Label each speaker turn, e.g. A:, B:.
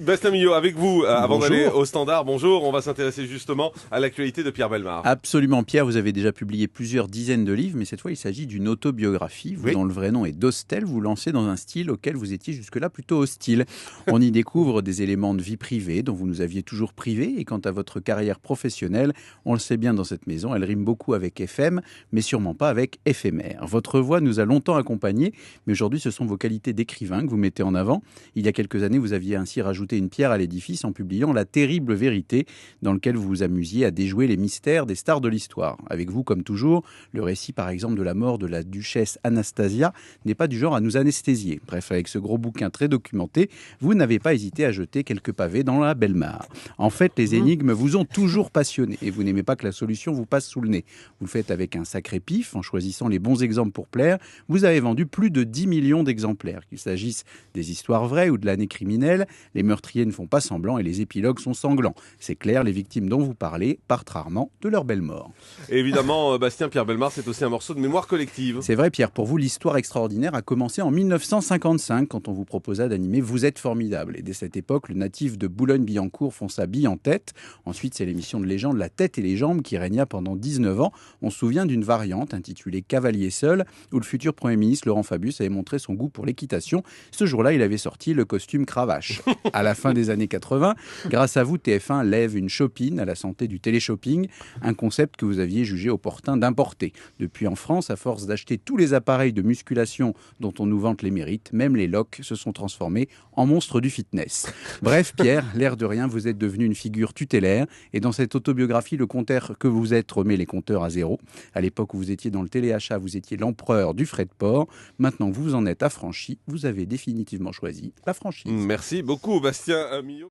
A: Bastien Millot, avec vous, avant
B: Bonjour.
A: d'aller au standard, bonjour, on va s'intéresser justement à l'actualité de Pierre Bellemare.
B: Absolument, Pierre, vous avez déjà publié plusieurs dizaines de livres, mais cette fois il s'agit d'une autobiographie. Vous,
A: Oui.
B: dont le vrai nom est Dostel, vous lancez dans un style auquel vous étiez jusque-là plutôt hostile. On y découvre des éléments de vie privée dont vous nous aviez toujours privé, et quant à votre carrière professionnelle, on le sait bien dans cette maison, elle rime beaucoup avec FM, mais sûrement pas avec éphémère. Votre voix nous a longtemps accompagnés, mais aujourd'hui ce sont vos qualités d'écrivain que vous mettez en avant. Il y a quelques années, vous aviez ainsi rajouté une pierre à l'édifice en publiant La terrible vérité, dans lequel vous vous amusiez à déjouer les mystères des stars de l'histoire. Avec vous, comme toujours, le récit par exemple de la mort de la duchesse Anastasia n'est pas du genre à nous anesthésier. Bref, avec ce gros bouquin très documenté, vous n'avez pas hésité à jeter quelques pavés dans la Bellemare. En fait, les énigmes vous ont toujours passionné et vous n'aimez pas que la solution vous passe sous le nez. Vous le faites avec un sacré pif, en choisissant les bons exemples pour plaire. Vous avez vendu plus de 10 millions d'exemplaires. Qu'il s'agisse des histoires vraies ou de l'année criminelle, les meurtriers ne font pas semblant et les épilogues sont sanglants. C'est clair, les victimes dont vous parlez partent rarement de leur belle mort.
A: Et évidemment, Bastien, Pierre Bellemare, c'est aussi un morceau de mémoire collective.
B: C'est vrai, Pierre, pour vous, l'histoire extraordinaire a commencé en 1955 quand on vous proposa d'animer Vous êtes formidable. Et dès cette époque, le natif de Boulogne-Billancourt fonça bille en tête. Ensuite, c'est l'émission de légende La tête et les jambes qui régna pendant 19 ans. On se souvient d'une variante intitulée Cavalier seul, où le futur Premier ministre Laurent Fabius avait montré son goût pour l'équitation. Ce jour-là, il avait sorti le costume cravache. À la fin des années 80, grâce à vous, TF1 lève une chopine à la santé du téléshopping, un concept que vous aviez jugé opportun d'importer. Depuis, en France, à force d'acheter tous les appareils de musculation dont on nous vante les mérites, même les locs se sont transformés en monstres du fitness. Bref, Pierre, l'air de rien, vous êtes devenu une figure tutélaire, et dans cette autobiographie, le compteur que vous êtes remet les compteurs à zéro. À l'époque où vous étiez dans le téléachat, vous étiez l'empereur du frais de port. Maintenant que vous en êtes affranchi, vous avez définitivement choisi la franchise.
A: Merci beaucoup, Bastien Millot.